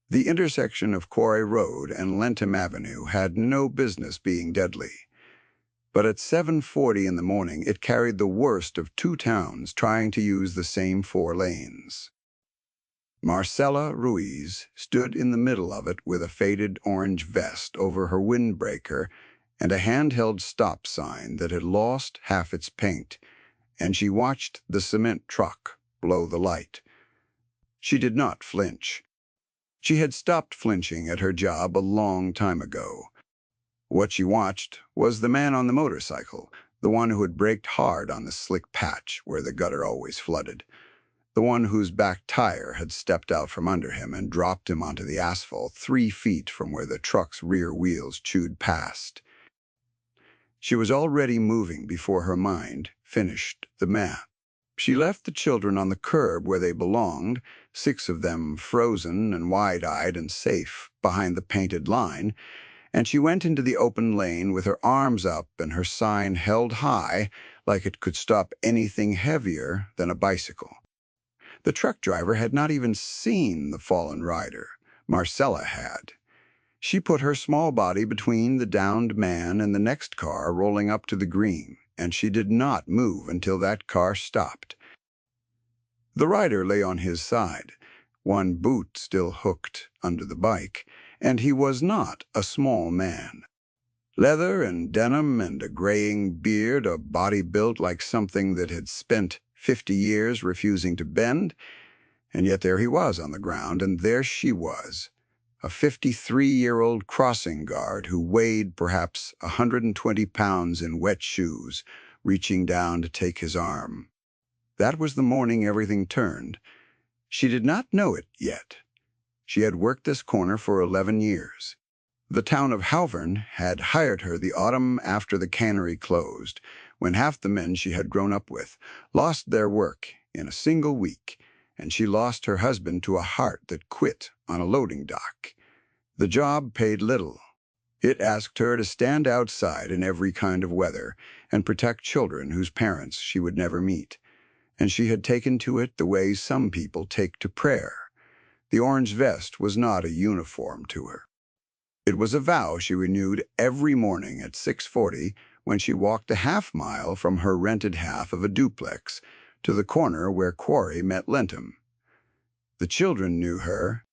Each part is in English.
The intersection of Quarry Road and Lentham Avenue had no business being deadly. But at 7:40 in the morning, it carried the worst of two towns trying to use the same four lanes. Marcela Ruiz stood in the middle of it with a faded orange vest over her windbreaker and a handheld stop sign that had lost half its paint, and she watched the cement truck blow the light. She did not flinch. She had stopped flinching at her job a long time ago. What she watched was the man on the motorcycle, the one who had braked hard on the slick patch where the gutter always flooded, the one whose back tire had stepped out from under him and dropped him onto the asphalt 3 feet from where the truck's rear wheels chewed past. She was already moving before her mind finished the math. She left the children on the curb where they belonged, 6 of them frozen and wide-eyed and safe behind the painted line, and she went into the open lane with her arms up and her sign held high like it could stop anything heavier than a bicycle. The truck driver had not even seen the fallen rider. Marcela had. She put her small body between the downed man and the next car rolling up to the green, and she did not move until that car stopped. The rider lay on his side, one boot still hooked under the bike, and he was not a small man. Leather and denim and a graying beard, a body built like something that had spent 50 years refusing to bend, and yet there he was on the ground, and there she was, a 53-year-old crossing guard who weighed perhaps 120 pounds in wet shoes, reaching down to take his arm. That was the morning everything turned. She did not know it yet. She had worked this corner for 11 years. The town of Halvern had hired her the autumn after the cannery closed, when half the men she had grown up with lost their work in a single week, and she lost her husband to a heart that quit on a loading dock. The job paid little. It asked her to stand outside in every kind of weather and protect children whose parents she would never meet, and she had taken to it the way some people take to prayer. The orange vest was not a uniform to her. It was a vow she renewed every morning at 6:40 when she walked a half-mile from her rented half of a duplex to the corner where Quarry met Lentham. The children knew her.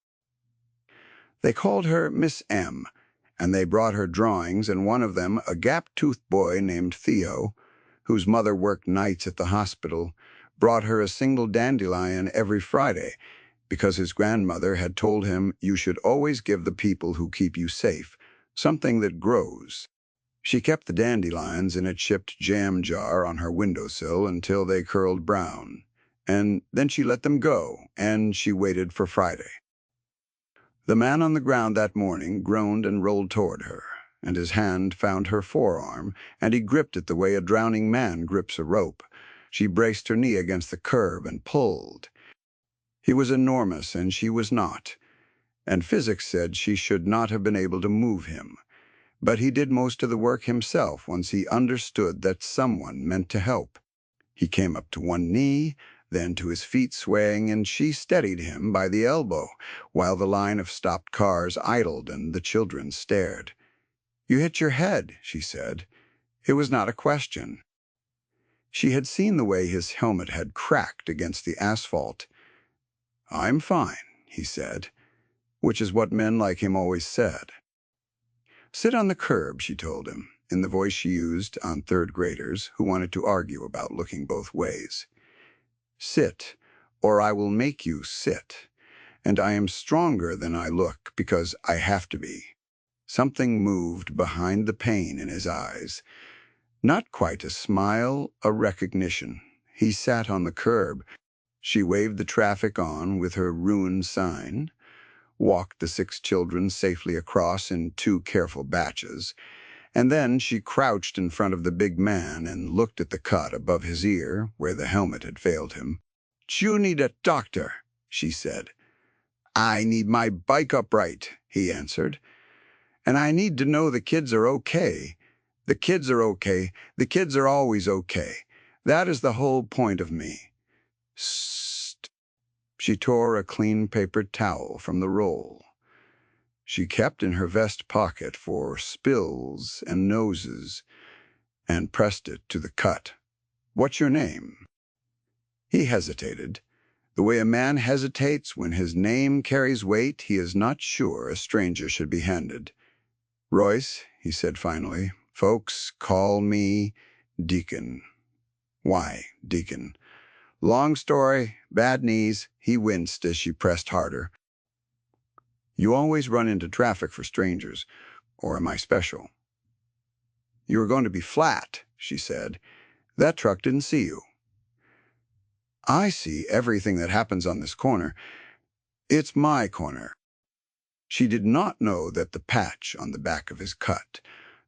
They called her Miss M, and they brought her drawings, and one of them, a gap-toothed boy named Theo, whose mother worked nights at the hospital, brought her a single dandelion every Friday, because his grandmother had told him you should always give the people who keep you safe something that grows. She kept the dandelions in a chipped jam jar on her windowsill until they curled brown, and then she let them go, and she waited for Friday. The man on the ground that morning groaned and rolled toward her, and his hand found her forearm, and he gripped it the way a drowning man grips a rope. She braced her knee against the curb and pulled. He was enormous, and she was not, and physics said she should not have been able to move him. But he did most of the work himself once he understood that someone meant to help. He came up to one knee, then to his feet swaying, and she steadied him by the elbow, while the line of stopped cars idled and the children stared. "You hit your head," she said. It was not a question. She had seen the way his helmet had cracked against the asphalt. "I'm fine," he said, which is what men like him always said. "Sit on the curb," she told him, in the voice she used on third graders who wanted to argue about looking both ways. "Sit, or I will make you sit, and I am stronger than I look because I have to be." Something moved behind the pain in his eyes. Not quite a smile, a recognition. He sat on the curb. She waved the traffic on with her ruined sign, walked the 6 children safely across in 2 careful batches, and then she crouched in front of the big man and looked at the cut above his ear where the helmet had failed him. "You need a doctor," she said. "I need my bike upright," he answered. "And I need to know the kids are okay. The kids are okay. The kids are always okay. That is the whole point of me." She tore a clean paper towel from the roll. she kept in her vest pocket for spills and noses, and pressed it to the cut. "What's your name?" He hesitated. The way a man hesitates when his name carries weight he is not sure a stranger should be handed. "Royce," he said finally. "Folks call me Deacon." "Why, Deacon?" "Long story, bad knees." He winced as she pressed harder. "You always run into traffic for strangers, or am I special?" "You were going to be flat," she said. "That truck didn't see you." "I see everything that happens on this corner. It's my corner." She did not know that the patch on the back of his cut,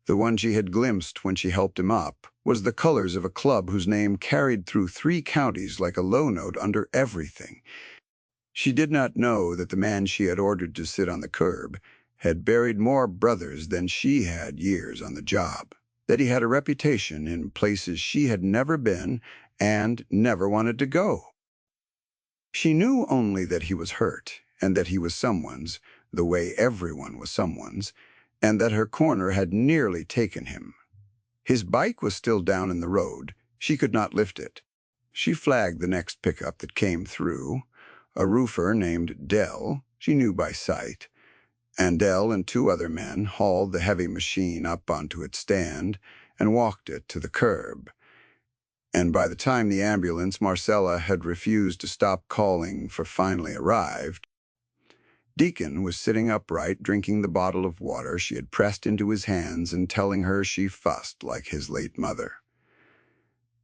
the one she had glimpsed when she helped him up, was the colors of a club whose name carried through 3 counties like a low note under everything. She did not know that the man she had ordered to sit on the curb had buried more brothers than she had years on the job, that he had a reputation in places she had never been and never wanted to go. She knew only that he was hurt, and that he was someone's, the way everyone was someone's, and that her corner had nearly taken him. His bike was still down in the road. She could not lift it. She flagged the next pickup that came through, a roofer named Dell, she knew by sight, and Dell and 2 other men hauled the heavy machine up onto its stand and walked it to the curb. And by the time the ambulance Marcella had refused to stop calling for finally arrived, Deacon was sitting upright drinking the bottle of water she had pressed into his hands and telling her she fussed like his late mother.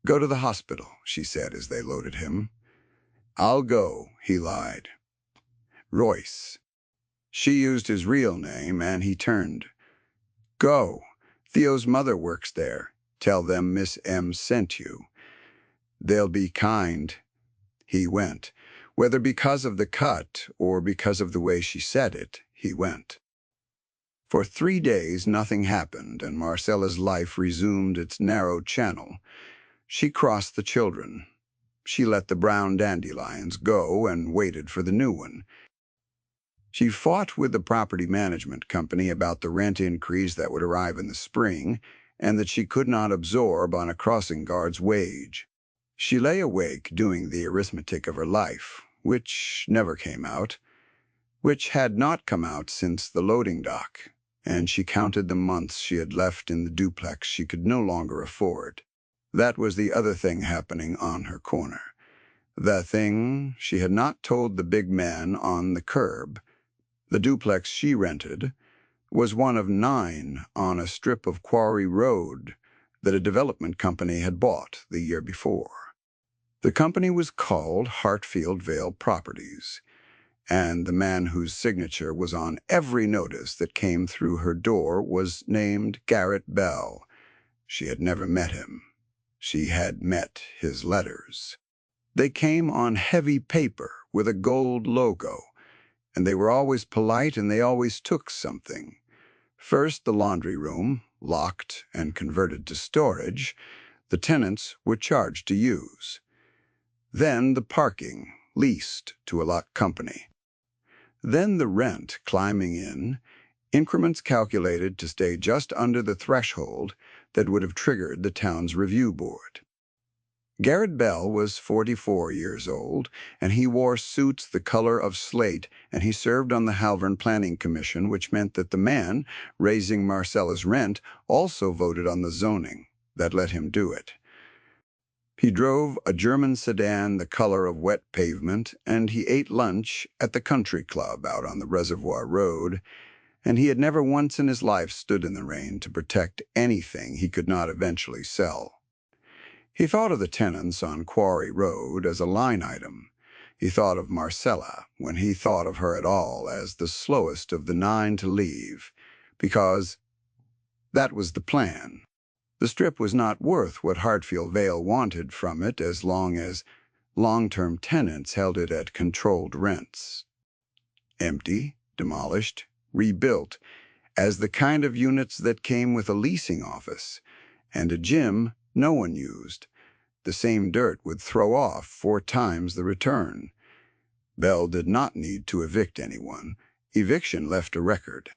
"Go to the hospital," she said as they loaded him. "I'll go," he lied. "Royce." She used his real name, and he turned. "Go. Theo's mother works there. Tell them Miss M sent you. They'll be kind." He went. Whether because of the cut or because of the way she said it, he went. For 3 days nothing happened, and Marcella's life resumed its narrow channel. She crossed the children. She let the brown dandelions go and waited for the new one. She fought with the property management company about the rent increase that would arrive in the spring and that she could not absorb on a crossing guard's wage. She lay awake doing the arithmetic of her life, which never came out, which had not come out since the loading dock, and she counted the months she had left in the duplex she could no longer afford. That was the other thing happening on her corner. The thing she had not told the big man on the curb. The duplex she rented was one of 9 on a strip of Quarry Road that a development company had bought the year before. The company was called Hartfield Vale Properties, and the man whose signature was on every notice that came through her door was named Garrett Bell. She had never met him. She had met his letters. They came on heavy paper with a gold logo, and they were always polite and they always took something. First, the laundry room, locked and converted to storage, the tenants were charged to use. Then the parking, leased to a lot company. Then the rent climbing in, increments calculated to stay just under the threshold that would have triggered the town's review board. Garrett Bell was 44 years old, and he wore suits the color of slate, and he served on the Halvern Planning Commission, which meant that the man raising Marcella's rent also voted on the zoning that let him do it. He drove a German sedan the color of wet pavement, and he ate lunch at the country club out on the Reservoir Road, and he had never once in his life stood in the rain to protect anything he could not eventually sell. He thought of the tenants on Quarry Road as a line item. He thought of Marcella, when he thought of her at all, as the slowest of the 9 to leave, because that was the plan. The strip was not worth what Hartfield Vale wanted from it as long as long-term tenants held it at controlled rents. Empty, demolished, rebuilt, as the kind of units that came with a leasing office, and a gym no one used. The same dirt would throw off 4 times the return. Bell did not need to evict anyone, Eviction left a record.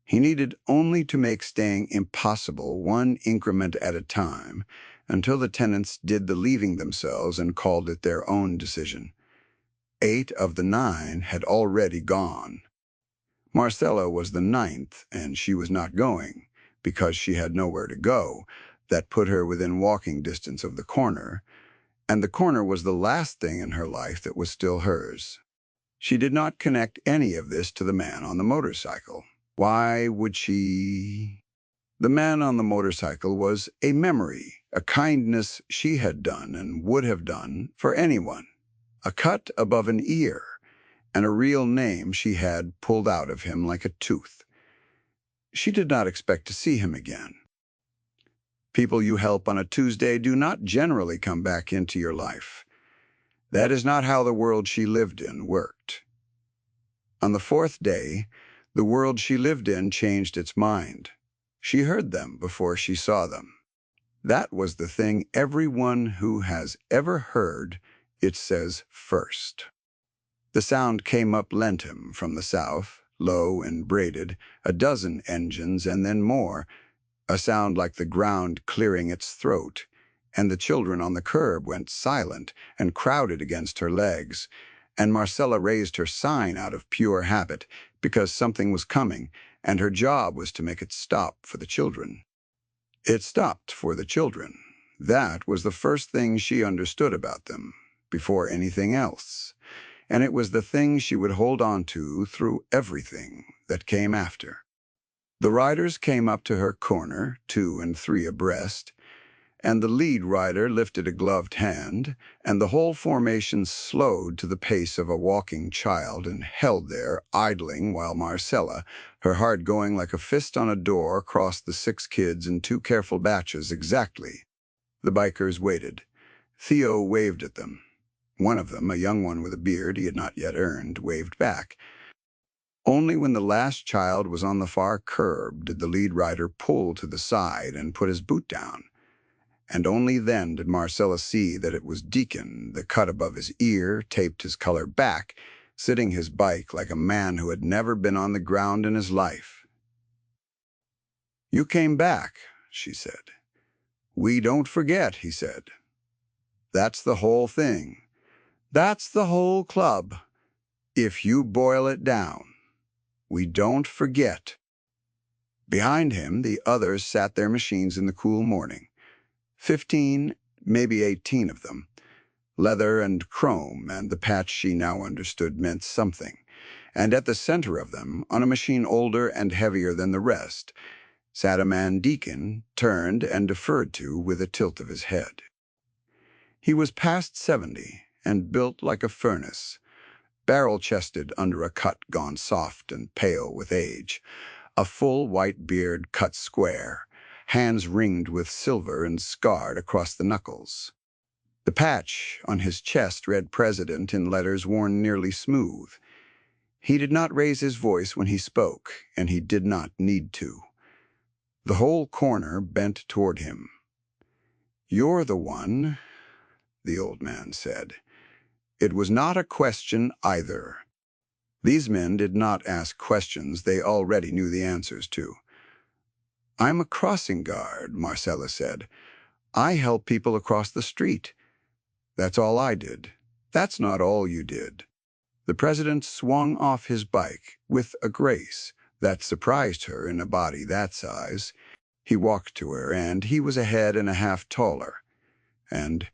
He needed only to make staying impossible one increment at a time until the tenants did the leaving themselves and called it their own decision. 8 of the 9 had already gone. Marcella was the 9th, and she was not going, because she had nowhere to go. That put her within walking distance of the corner, and the corner was the last thing in her life that was still hers. She did not connect any of this to the man on the motorcycle. Why would she? The man on the motorcycle was a memory, a kindness she had done and would have done for anyone, a cut above an ear, and a real name she had pulled out of him like a tooth. She did not expect to see him again. People you help on a Tuesday do not generally come back into your life. That is not how the world she lived in worked. On the 4th day, the world she lived in changed its mind. She heard them before she saw them. That was the thing everyone who has ever heard it says first. The sound came up Lentham from the south, low and braided, a dozen engines and then more, a sound like the ground clearing its throat, and the children on the curb went silent and crowded against her legs, and Marcella raised her sign out of pure habit because something was coming, and her job was to make it stop for the children. It stopped for the children. That was the first thing she understood about them, before anything else, and it was the thing she would hold on to through everything that came after. The riders came up to her corner, 2 and 3 abreast, and the lead rider lifted a gloved hand, and the whole formation slowed to the pace of a walking child and held there, idling, while Marcella, her heart going like a fist on a door, crossed the 6 kids in 2 careful batches exactly. The bikers waited. Theo waved at them. One of them, a young one with a beard he had not yet earned, waved back. Only when the last child was on the far curb did the lead rider pull to the side and put his boot down. And only then did Marcella see that it was Deacon, the cut above his ear, taped his color back, sitting his bike like a man who had never been on the ground in his life. "You came back," she said. "We don't forget," he said. "That's the whole thing. That's the whole club. If you boil it down, we don't forget." Behind him, the others sat their machines in the cool morning. 15, maybe 18 of them. Leather and chrome, and the patch she now understood meant something. And at the center of them, on a machine older and heavier than the rest, sat a man Deacon, turned and deferred to with a tilt of his head. He was past 70 and built like a furnace, barrel-chested under a cut gone soft and pale with age, a full white beard cut square, hands ringed with silver and scarred across the knuckles. The patch on his chest read President in letters worn nearly smooth. He did not raise his voice when he spoke, and he did not need to. The whole corner bent toward him. "You're the one," the old man said. It was not a question either. These men did not ask questions they already knew the answers to. "I'm a crossing guard," Marcella said. "I help people across the street. That's all I did." "That's not all you did." The president swung off his bike with a grace that surprised her in a body that size. He walked to her, and he was a head and a half taller. And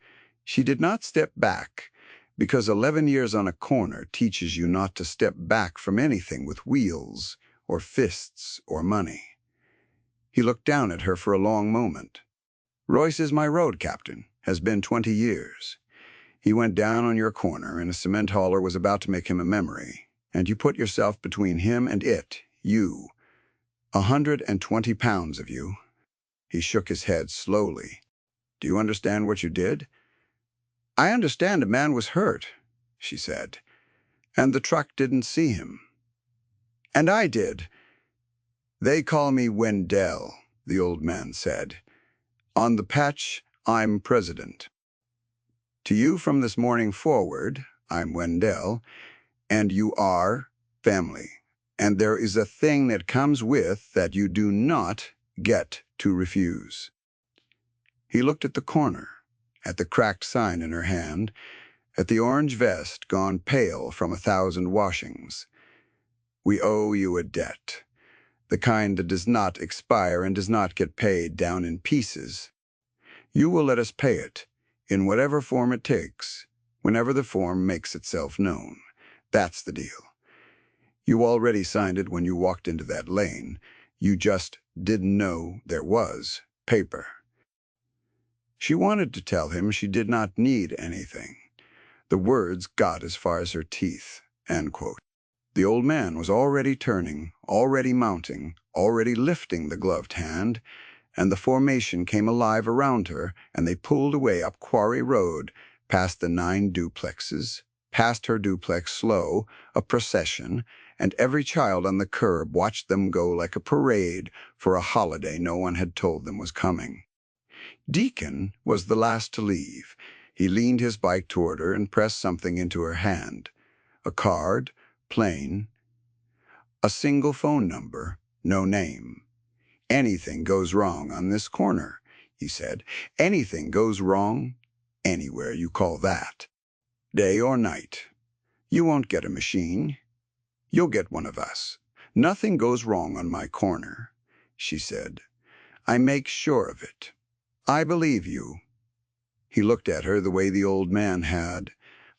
she did not step back, because 11 years on a corner teaches you not to step back from anything with wheels or fists or money. He looked down at her for a long moment. "Royce is my road captain, has been 20 years. He went down on your corner, and a cement hauler was about to make him a memory, and you put yourself between him and it, you. 120 pounds of you." He shook his head slowly. "Do you understand what you did?" "I understand a man was hurt," she said, "and the truck didn't see him." "And I did." "They call me Wendell," the old man said. "On the patch, I'm president. To you from this morning forward, I'm Wendell, and you are family." And there is a thing that comes with that you do not get to refuse. He looked at the corner, at the cracked sign in her hand, at the orange vest gone pale from 1,000 washings. We owe you a debt, the kind that does not expire and does not get paid down in pieces. You will let us pay it, in whatever form it takes, whenever the form makes itself known. That's the deal. You already signed it when you walked into that lane. You just didn't know there was paper. She wanted to tell him she did not need anything. The words got as far as her teeth. End quote. The old man was already turning, already mounting, already lifting the gloved hand, and the formation came alive around her, and they pulled away up Quarry Road, past the 9 duplexes, past her duplex slow, a procession, and every child on the curb watched them go like a parade for a holiday no one had told them was coming. Deacon was the last to leave. He leaned his bike toward her and pressed something into her hand. A card, plain, a single phone number, no name. Anything goes wrong on this corner, he said. Anything goes wrong anywhere you call that. Day or night. You won't get a machine. You'll get one of us. Nothing goes wrong on my corner, she said. I make sure of it. I believe you. He looked at her the way the old man had,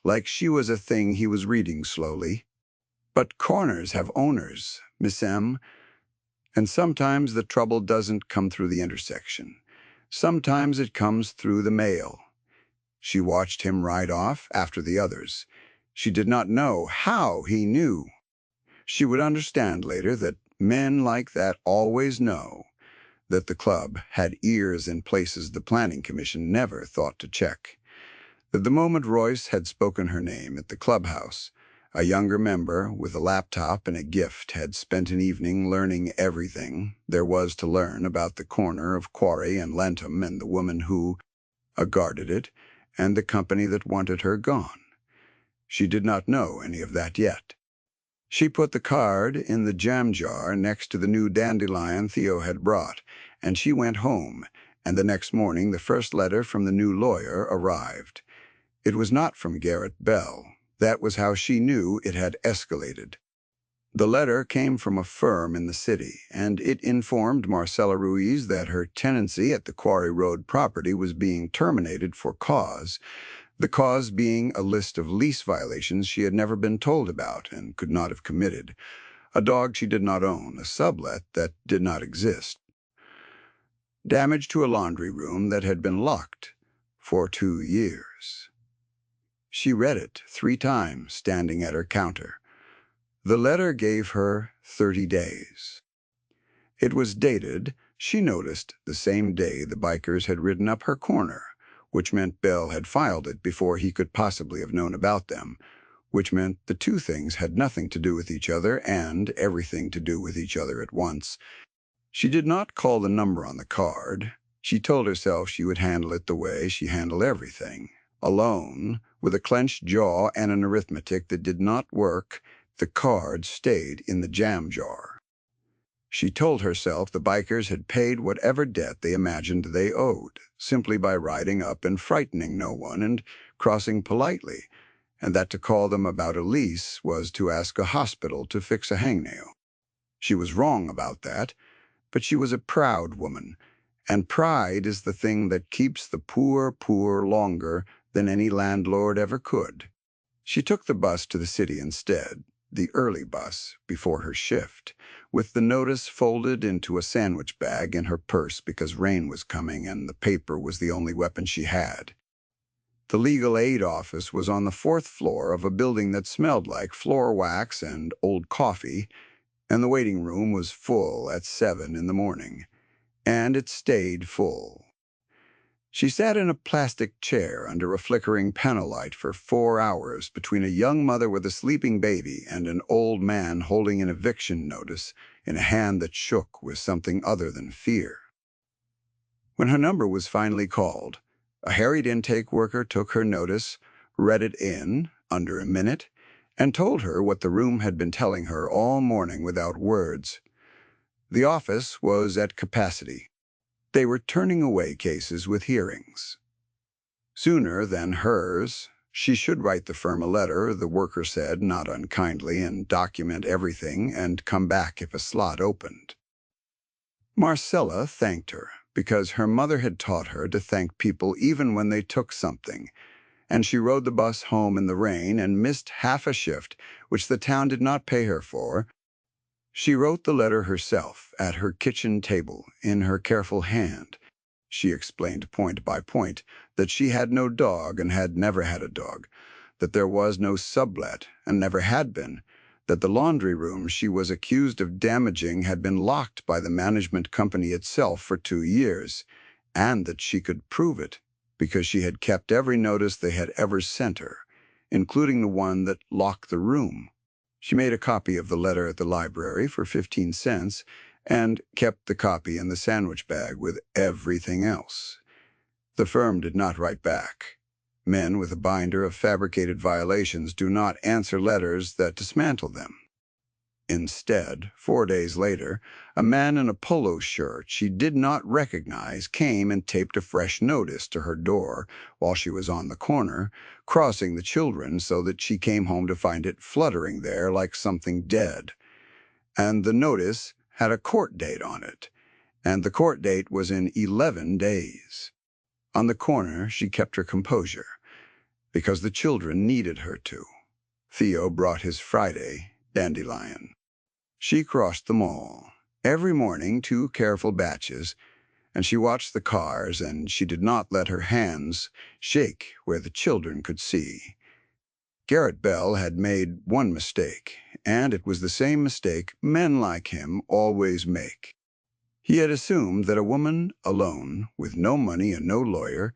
like she was a thing he was reading slowly. But corners have owners, Miss M., and sometimes the trouble doesn't come through the intersection. Sometimes it comes through the mail. She watched him ride off after the others. She did not know how he knew. She would understand later that men like that always know, that the club had ears in places the Planning Commission never thought to check. That the moment Royce had spoken her name at the clubhouse, a younger member with a laptop and a gift had spent an evening learning everything there was to learn about the corner of Quarry and Lentham and the woman who guarded it and the company that wanted her gone. She did not know any of that yet. She put the card in the jam jar next to the new dandelion Theo had brought, and she went home, and the next morning the first letter from the new lawyer arrived. It was not from Garrett Bell. That was how she knew it had escalated. The letter came from a firm in the city, and it informed Marcela Ruiz that her tenancy at the Quarry Road property was being terminated for cause, the cause being a list of lease violations she had never been told about and could not have committed, a dog she did not own, a sublet that did not exist, damage to a laundry room that had been locked for 2 years. She read it 3 times, standing at her counter. The letter gave her 30 days. It was dated, she noticed, the same day the bikers had ridden up her corner, which meant Bell had filed it before he could possibly have known about them, which meant the 2 things had nothing to do with each other and everything to do with each other at once. She did not call the number on the card. She told herself she would handle it the way she handled everything. Alone, with a clenched jaw and an arithmetic that did not work, the card stayed in the jam jar. She told herself the bikers had paid whatever debt they imagined they owed, simply by riding up and frightening no one and crossing politely, and that to call them about a lease was to ask a hospital to fix a hangnail. She was wrong about that, but she was a proud woman, and pride is the thing that keeps the poor longer than any landlord ever could. She took the bus to the city instead, the early bus, before her shift, with the notice folded into a sandwich bag in her purse because rain was coming and the paper was the only weapon she had. The legal aid office was on the 4th floor of a building that smelled like floor wax and old coffee, and the waiting room was full at 7 in the morning, and it stayed full. She sat in a plastic chair under a flickering panel light for 4 hours between a young mother with a sleeping baby and an old man holding an eviction notice in a hand that shook with something other than fear. When her number was finally called, a harried intake worker took her notice, read it in under a minute, and told her what the room had been telling her all morning without words. The office was at capacity. They were turning away cases with hearings. Sooner than hers, she should write the firm a letter, the worker said, not unkindly, and document everything and come back if a slot opened. Marcella thanked her, because her mother had taught her to thank people even when they took something, and she rode the bus home in the rain and missed half a shift, which the town did not pay her for. She wrote the letter herself, at her kitchen table, in her careful hand. She explained point by point that she had no dog and had never had a dog, that there was no sublet and never had been, that the laundry room she was accused of damaging had been locked by the management company itself for 2 years, and that she could prove it because she had kept every notice they had ever sent her, including the one that locked the room. She made a copy of the letter at the library for 15 cents and kept the copy in the sandwich bag with everything else. The firm did not write back. Men with a binder of fabricated violations do not answer letters that dismantle them. Instead, 4 days later, a man in a polo shirt she did not recognize came and taped a fresh notice to her door while she was on the corner, crossing the children so that she came home to find it fluttering there like something dead. And the notice had a court date on it, and the court date was in 11 days. On the corner, she kept her composure, because the children needed her to. Theo brought his Friday dandelion. She crossed them all, every morning 2 careful batches, and she watched the cars, and she did not let her hands shake where the children could see. Garrett Bell had made one mistake, and it was the same mistake men like him always make. He had assumed that a woman alone, with no money and no lawyer,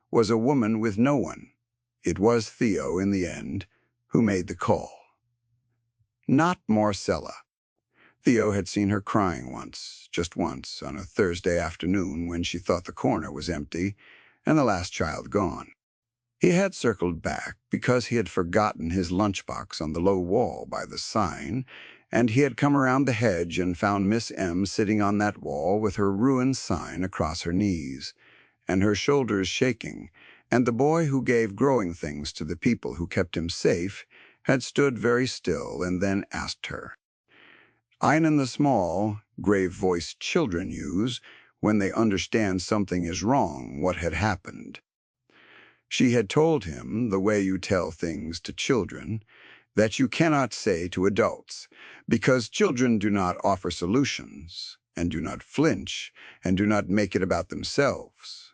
was a woman with no one. It was Theo, in the end, who made the call. Not Marcella. Theo had seen her crying once, just once, on a Thursday afternoon when she thought the corner was empty and the last child gone. He had circled back because he had forgotten his lunchbox on the low wall by the sign, and he had come around the hedge and found Miss M sitting on that wall with her ruined sign across her knees, and her shoulders shaking, and the boy who gave growing things to the people who kept him safe had stood very still and then asked her. Einen the small, grave-voiced children use when they understand something is wrong, what had happened. She had told him, the way you tell things to children, that you cannot say to adults, because children do not offer solutions, and do not flinch, and do not make it about themselves.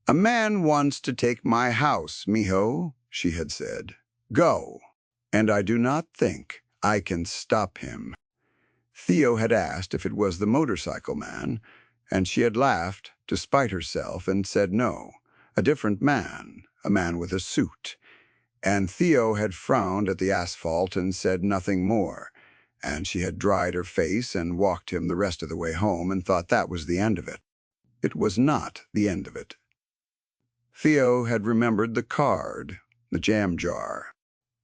"A man wants to take my house, mijo," she had said. "Go, and I do not think I can stop him." Theo had asked if it was the motorcycle man, and she had laughed, despite herself, and said no, a different man, a man with a suit. And Theo had frowned at the asphalt and said nothing more, and she had dried her face and walked him the rest of the way home and thought that was the end of it. It was not the end of it. Theo had remembered the card, the jam jar.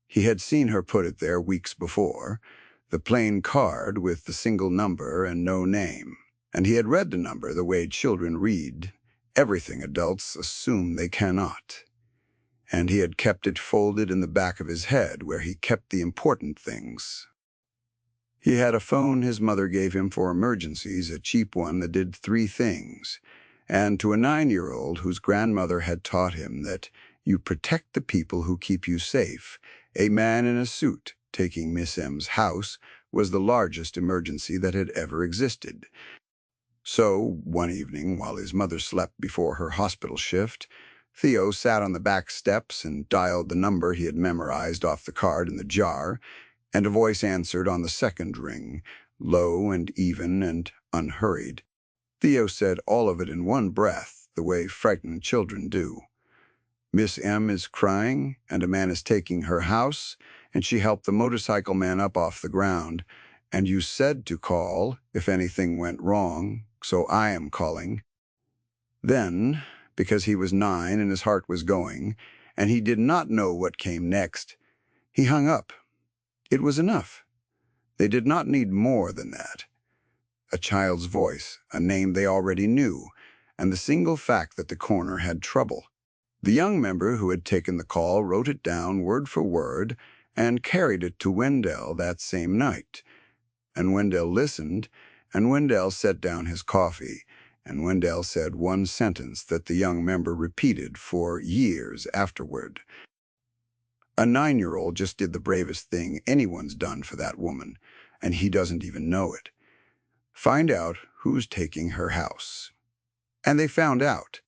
He had seen her put it there weeks before, the plain card with the single number and no name, and he had read the number the way children read everything adults assume they cannot. And he had kept it folded in the back of his head where he kept the important things. He had a phone his mother gave him for emergencies, a cheap one that did 3 things, and to a 9-year-old whose grandmother had taught him that you protect the people who keep you safe, a man in a suit taking Miss M's house was the largest emergency that had ever existed. So, one evening, while his mother slept before her hospital shift, Theo sat on the back steps and dialed the number he had memorized off the card in the jar, and a voice answered on the second ring, low and even and unhurried. Theo said all of it in one breath, the way frightened children do. "Miss M is crying, and a man is taking her house, and she helped the motorcycle man up off the ground, and you said to call if anything went wrong, so I am calling." Then, because he was 9 and his heart was going, and he did not know what came next, he hung up It was enough. They did not need more than that. A child's voice, a name they already knew, and the single fact that the corner had trouble. The young member who had taken the call wrote it down word for word and carried it to Wendell that same night. And Wendell listened, and Wendell set down his coffee, and Wendell said one sentence that the young member repeated for years afterward. A 9-year-old just did the bravest thing anyone's done for that woman, and he doesn't even know it. Find out who's taking her house. And they found out.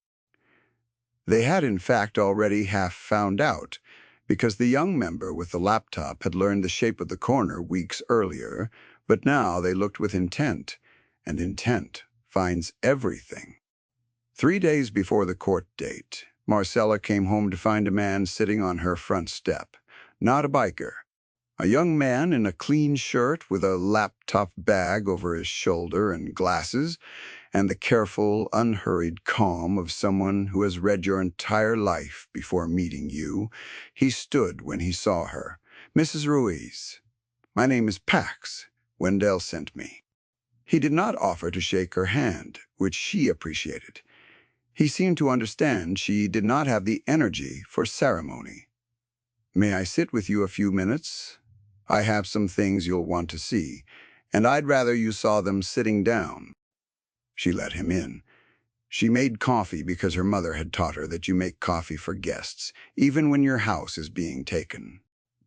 They had in fact already half found out, because the young member with the laptop had learned the shape of the corner weeks earlier, but now they looked with intent, and intent finds everything. 3 days before the court date, Marcella came home to find a man sitting on her front step. Not a biker. A young man in a clean shirt with a laptop bag over his shoulder and glasses, and the careful, unhurried calm of someone who has read your entire life before meeting you. He stood when he saw her. "Mrs. Ruiz, my name is Pax. Wendell sent me." He did not offer to shake her hand, which she appreciated. He seemed to understand she did not have the energy for ceremony. "May I sit with you a few minutes? I have some things you'll want to see, and I'd rather you saw them sitting down." She let him in. She made coffee because her mother had taught her that you make coffee for guests, even when your house is being taken.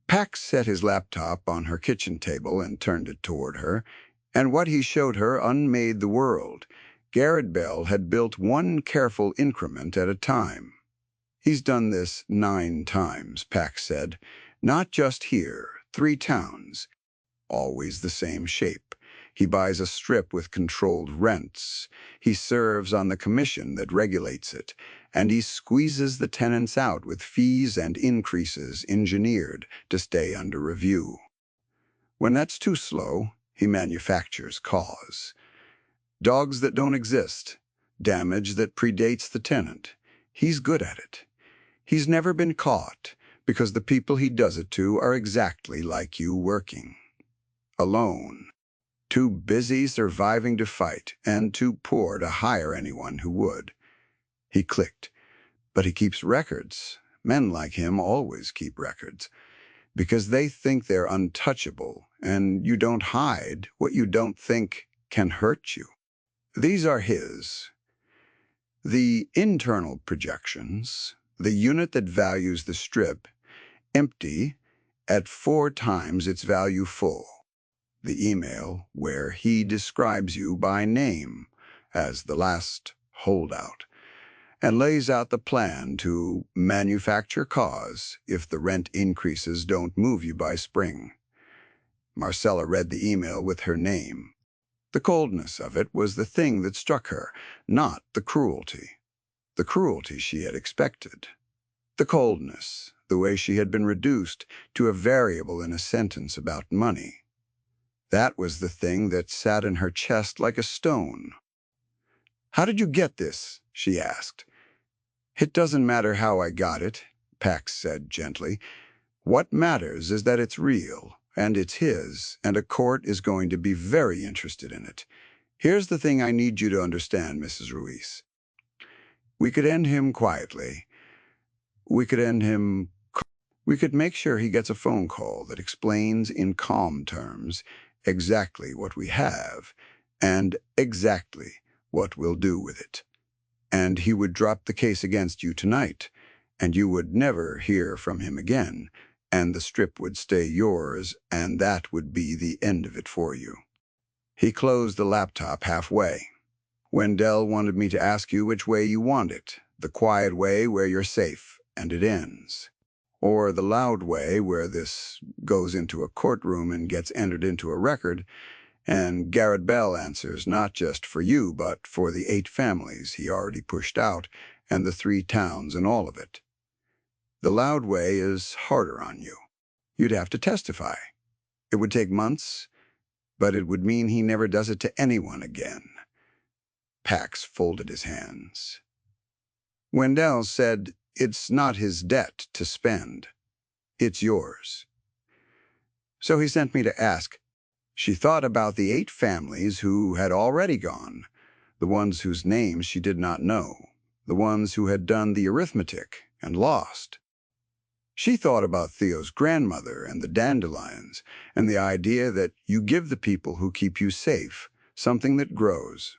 Pax set his laptop on her kitchen table and turned it toward her, and what he showed her unmade the world. Garrett Bell had built one careful increment at a time. "He's done this 9 times, Pax said. Not just here, 3 towns. Always the same shape. He buys a strip with controlled rents. He serves on the commission that regulates it, and he squeezes the tenants out with fees and increases engineered to stay under review. When that's too slow, he manufactures cause. Dogs that don't exist, damage that predates the tenant. He's good at it. He's never been caught, because the people he does it to are exactly like you working. Alone. Too busy surviving to fight, and too poor to hire anyone who would." He clicked. "But he keeps records. Men like him always keep records, because they think they're untouchable, and you don't hide what you don't think can hurt you." These are his. The internal projections, the unit that values the strip, empty at 4 times its value full. The email where he describes you by name as the last holdout and lays out the plan to manufacture cause if the rent increases don't move you by spring. Marcella read the email with her name. The coldness of it was the thing that struck her, not the cruelty. The cruelty she had expected. The coldness, the way she had been reduced to a variable in a sentence about money. That was the thing that sat in her chest like a stone. "How did you get this?" she asked. "It doesn't matter how I got it," Pax said gently. "What matters is that it's real, and it's his, and a court is going to be very interested in it. Here's the thing I need you to understand, Mrs. Ruiz. We could end him quietly. We could end him... We could make sure he gets a phone call that explains in calm terms exactly what we have and exactly what we'll do with it. And he would drop the case against you tonight, and you would never hear from him again, and the strip would stay yours, and that would be the end of it for you." He closed the laptop halfway. "Wendell wanted me to ask you which way you want it, the quiet way where you're safe and it ends, or the loud way where this goes into a courtroom and gets entered into a record, and Garrett Bell answers not just for you, but for the 8 families he already pushed out and the 3 towns and all of it. The loud way is harder on you. You'd have to testify. It would take months, but it would mean he never does it to anyone again." Pax folded his hands. "Wendell said it's not his debt to spend. It's yours." So he sent me to ask. She thought about the 8 families who had already gone, the ones whose names she did not know, the ones who had done the arithmetic and lost. She thought about Theo's grandmother and the dandelions, and the idea that you give the people who keep you safe something that grows.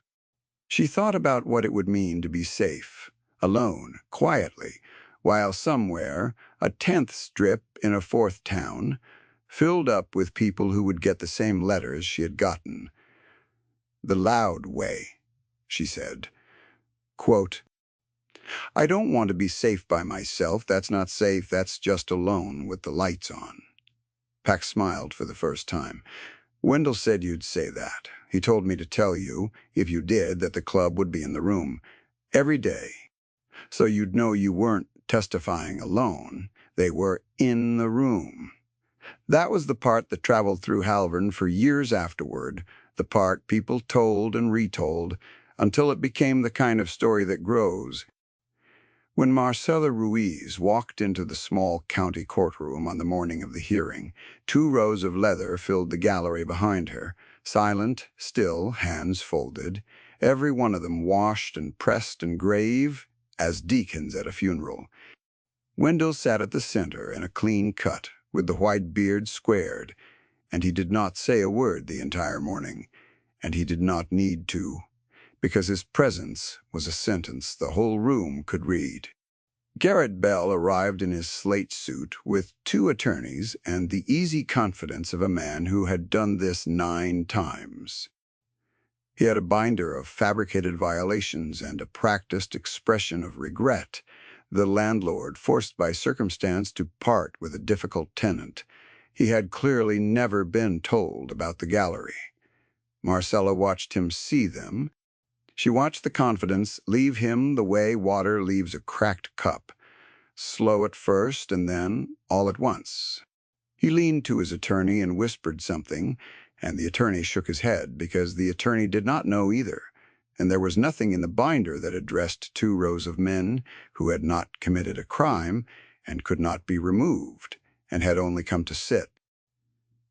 She thought about what it would mean to be safe, alone, quietly, while somewhere, a 10th strip in a 4th town, filled up with people who would get the same letters she had gotten. The loud way, she said. Quote, I don't want to be safe by myself. That's not safe. That's just alone with the lights on. Pax smiled for the first time. Wendell said you'd say that. He told me to tell you, if you did, that the club would be in the room every day. So you'd know you weren't testifying alone. They were in the room. That was the part that traveled through Halvern for years afterward, the part people told and retold, until it became the kind of story that grows. When Marcela Ruiz walked into the small county courtroom on the morning of the hearing, 2 rows of leather filled the gallery behind her, silent, still, hands folded, every one of them washed and pressed and grave as deacons at a funeral. Wendell sat at the center in a clean cut, with the white beard squared, and he did not say a word the entire morning, and he did not need to, because his presence was a sentence the whole room could read. Garrett Bell arrived in his slate suit with 2 attorneys and the easy confidence of a man who had done this 9 times. He had a binder of fabricated violations and a practiced expression of regret, the landlord forced by circumstance to part with a difficult tenant. He had clearly never been told about the gallery. Marcella watched him see them. She watched the confidence leave him the way water leaves a cracked cup, slow at first and then all at once. He leaned to his attorney and whispered something, and the attorney shook his head because the attorney did not know either, and there was nothing in the binder that addressed 2 rows of men who had not committed a crime and could not be removed and had only come to sit.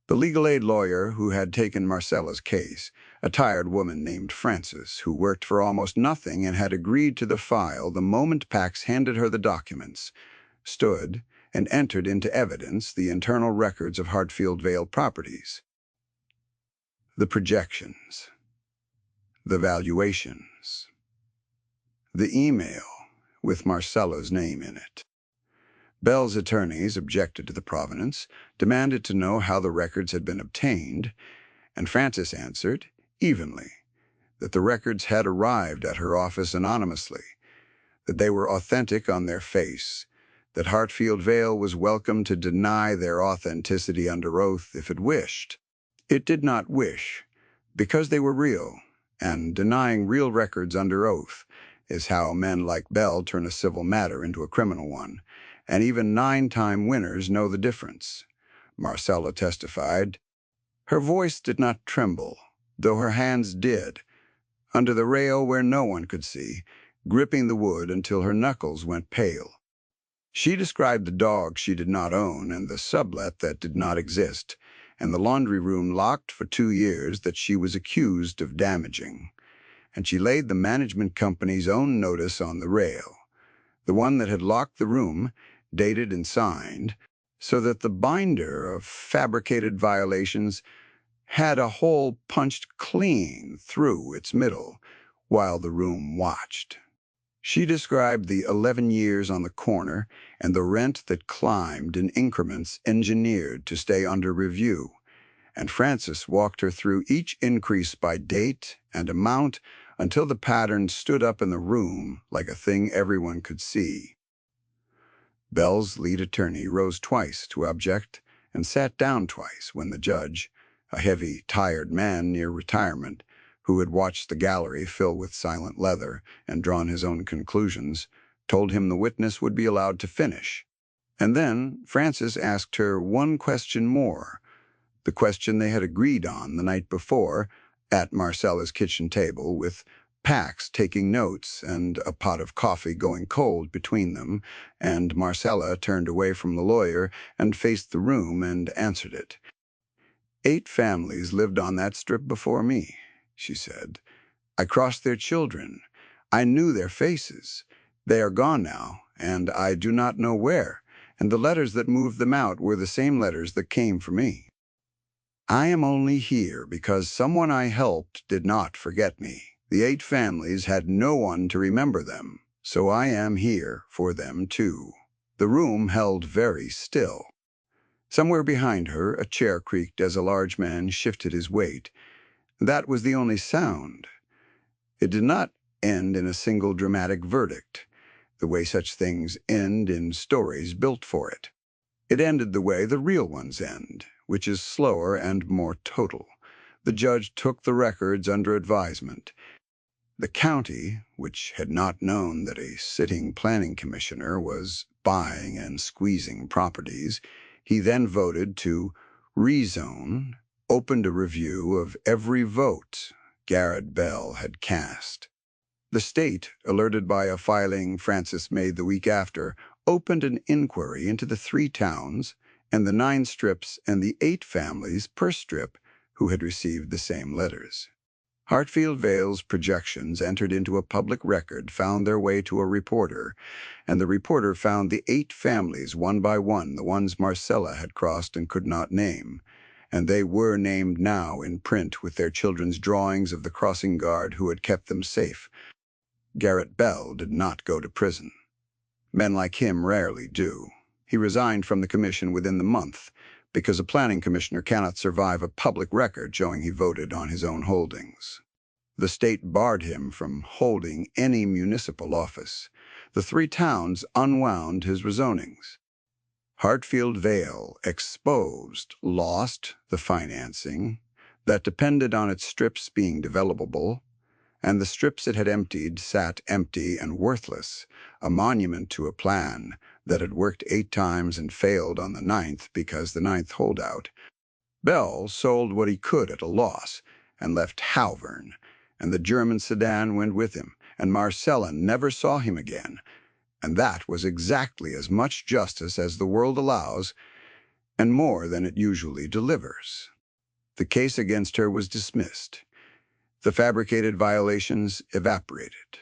The legal aid lawyer who had taken Marcella's case, a tired woman named Frances, who worked for almost nothing and had agreed to the file the moment Pax handed her the documents, stood and entered into evidence the internal records of Hartfield Vale Properties. The projections, the valuations, the email with Marcella's name in it. Bell's attorneys objected to the provenance, demanded to know how the records had been obtained, and Frances answered, evenly, that the records had arrived at her office anonymously, that they were authentic on their face, that Hartfield Vale was welcome to deny their authenticity under oath if it wished. It did not wish, because they were real, and denying real records under oath is how men like Bell turn a civil matter into a criminal one, and even 9-time winners know the difference. Marcella testified. Her voice did not tremble, though her hands did, under the rail where no one could see, gripping the wood until her knuckles went pale. She described the dog she did not own and the sublet that did not exist, and the laundry room locked for 2 years that she was accused of damaging. And she laid the management company's own notice on the rail, the one that had locked the room, dated and signed, so that the binder of fabricated violations had a hole punched clean through its middle while the room watched. She described the 11 years on the corner and the rent that climbed in increments engineered to stay under review, and Frances walked her through each increase by date and amount until the pattern stood up in the room like a thing everyone could see. Bell's lead attorney rose twice to object and sat down twice when the judge, a heavy, tired man near retirement, who had watched the gallery fill with silent leather and drawn his own conclusions, told him the witness would be allowed to finish. And then Frances asked her one question more, the question they had agreed on the night before at Marcella's kitchen table, with Pax taking notes and a pot of coffee going cold between them, and Marcella turned away from the lawyer and faced the room and answered it. 8 families lived on that strip before me, she said. I crossed their children. I knew their faces. They are gone now, and I do not know where, and the letters that moved them out were the same letters that came for me. I am only here because someone I helped did not forget me. The 8 families had no one to remember them, so I am here for them too. The room held very still. Somewhere behind her, a chair creaked as a large man shifted his weight. That was the only sound. It did not end in a single dramatic verdict, the way such things end in stories built for it. It ended the way the real ones end, which is slower and more total. The judge took the records under advisement. The county, which had not known that a sitting planning commissioner was buying and squeezing properties, he then voted to rezone, opened a review of every vote Garrett Bell had cast. The state, alerted by a filing Francis made the week after, opened an inquiry into the 3 towns and the 9 strips and the 8 families per strip who had received the same letters. Hartfield Vale's projections entered into a public record found their way to a reporter, and the reporter found the 8 families one by one, the ones Marcella had crossed and could not name, and they were named now in print with their children's drawings of the crossing guard who had kept them safe. Garrett Bell did not go to prison. Men like him rarely do. He resigned from the commission within the month, because a planning commissioner cannot survive a public record showing he voted on his own holdings. The state barred him from holding any municipal office. The 3 towns unwound his rezonings. Hartfield Vale, exposed, lost the financing that depended on its strips being developable, and the strips it had emptied sat empty and worthless, a monument to a plan that had worked 8 times and failed on the 9th because the 9th holdout. Bell sold what he could at a loss and left Halvern, and the German sedan went with him, and Marcella never saw him again, and that was exactly as much justice as the world allows and more than it usually delivers. The case against her was dismissed. The fabricated violations evaporated.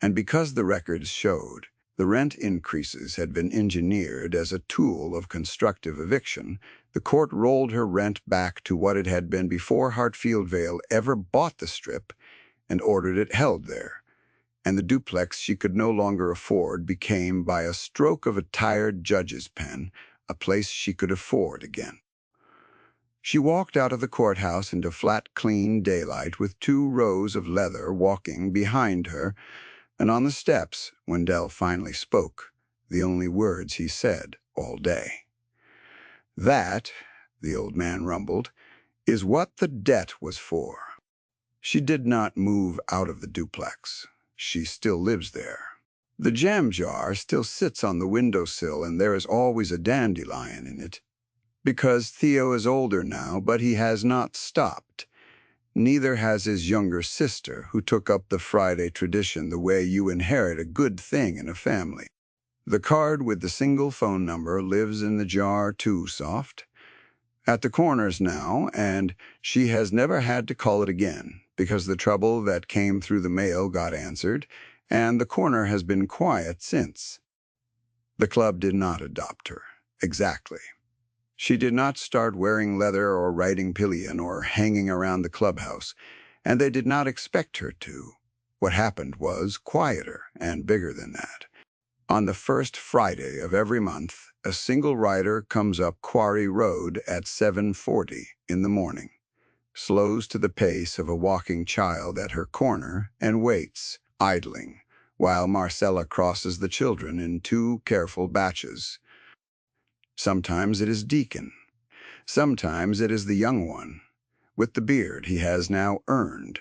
And because the records showed the rent increases had been engineered as a tool of constructive eviction, the court rolled her rent back to what it had been before Hartfield Vale ever bought the strip and ordered it held there. And the duplex she could no longer afford became, by a stroke of a tired judge's pen, a place she could afford again. She walked out of the courthouse into flat, clean daylight with 2 rows of leather walking behind her, and on the steps, Wendell finally spoke, the only words he said all day. "That," the old man rumbled, "is what the debt was for." She did not move out of the duplex. She still lives there. The jam jar still sits on the windowsill, and there is always a dandelion in it. Because Theo is older now, but he has not stopped. Neither has his younger sister, who took up the Friday tradition the way you inherit a good thing in a family. The card with the single phone number lives in the jar too, Soft. At the corners now, and she has never had to call it again, because the trouble that came through the mail got answered, and the corner has been quiet since. The club did not adopt her. Exactly. She did not start wearing leather or riding pillion or hanging around the clubhouse, and they did not expect her to. What happened was quieter and bigger than that. On the first Friday of every month, a single rider comes up Quarry Road at 7:40 in the morning, slows to the pace of a walking child at her corner, and waits, idling, while Marcella crosses the children in 2 careful batches. Sometimes it is Deacon. Sometimes it is the young one, with the beard he has now earned.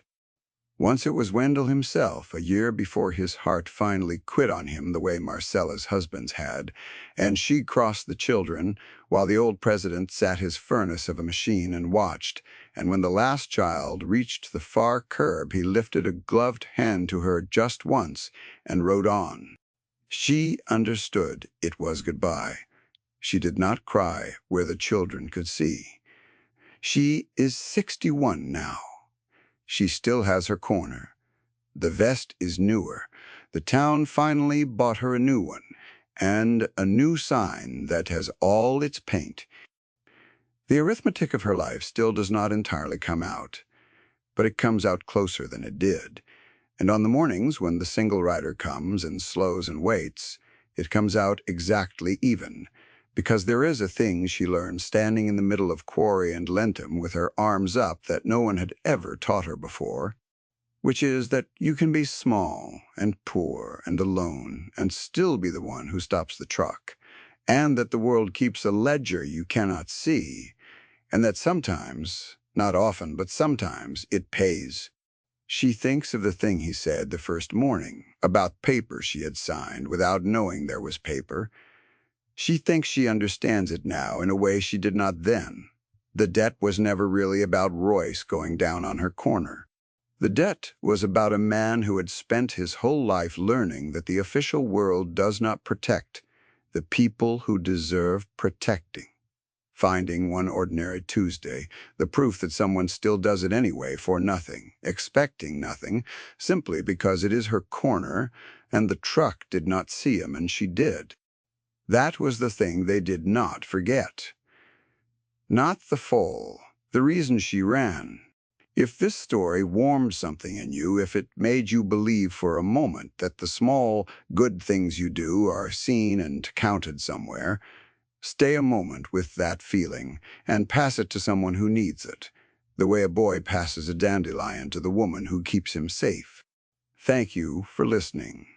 Once it was Wendell himself, a year before his heart finally quit on him the way Marcella's husband's had, and she crossed the children while the old president sat his furnace of a machine and watched, and when the last child reached the far curb he lifted a gloved hand to her just once and rode on. She understood it was goodbye. She did not cry where the children could see. She is 61 now. She still has her corner. The vest is newer. The town finally bought her a new one, and a new sign that has all its paint. The arithmetic of her life still does not entirely come out, but it comes out closer than it did. And on the mornings when the single rider comes and slows and waits, it comes out exactly even, because there is a thing she learned standing in the middle of Quarry and Lentham with her arms up that no one had ever taught her before, which is that you can be small and poor and alone and still be the one who stops the truck, and that the world keeps a ledger you cannot see, and that sometimes, not often, but sometimes, it pays. She thinks of the thing he said the first morning, about paper she had signed without knowing there was paper. She thinks she understands it now in a way she did not then. The debt was never really about Royce going down on her corner. The debt was about a man who had spent his whole life learning that the official world does not protect the people who deserve protecting. Finding one ordinary Tuesday the proof that someone still does it anyway for nothing, expecting nothing, simply because it is her corner, and the truck did not see him and she did. That was the thing they did not forget. Not the fall, the reason she ran. If this story warmed something in you, if it made you believe for a moment that the small, good things you do are seen and counted somewhere, stay a moment with that feeling and pass it to someone who needs it, the way a boy passes a dandelion to the woman who keeps him safe. Thank you for listening.